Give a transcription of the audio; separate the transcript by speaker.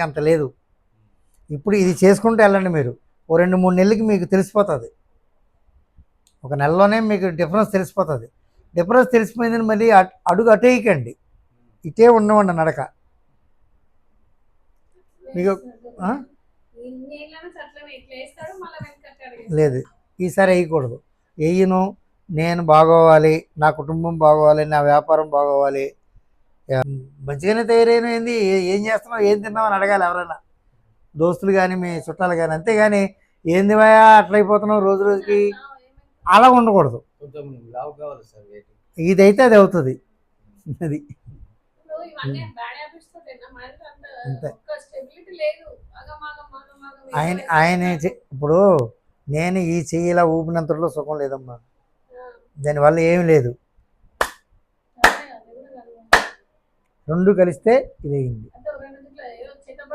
Speaker 1: అంత లేదు. ఇప్పుడు ఇది చేసుకుంటూ వెళ్ళండి మీరు. ఓ 2-3 నెలలకి మీకు తెలిసిపోతుంది. ఒక నెలలోనే మీకు డిఫరెన్స్ తెలిసిపోతుంది. డిఫరెన్స్ తెలిసిపోయిందని మళ్ళీ అడుగు అటేయకండి, ఇటే ఉండవండి నడక మీకు. లేదు, ఈసారి వేయకూడదు. వేయను, నేను బాగోవాలి, నా కుటుంబం బాగోవాలి, నా వ్యాపారం బాగోవాలి, మంచిగానే తయారైనది, ఏం చేస్తున్నావు, ఏం తిన్నావు అని అడగాలి ఎవరైనా, దోస్తులు కానీ మీ చుట్టాలు కానీ. అంతేగాని ఏంది భయా అట్లా అయిపోతున్నావు రోజు రోజుకి అలా ఉండకూడదు. ఇదైతే అది అవుతుంది. అది అంతే. ఆయన ఇప్పుడు నేను ఈ చెయ్యిలా ఊపినంతలో సుఖం లేదమ్మా, దానివల్ల ఏమి లేదు. రెండు కలిస్తే ఇది అయింది.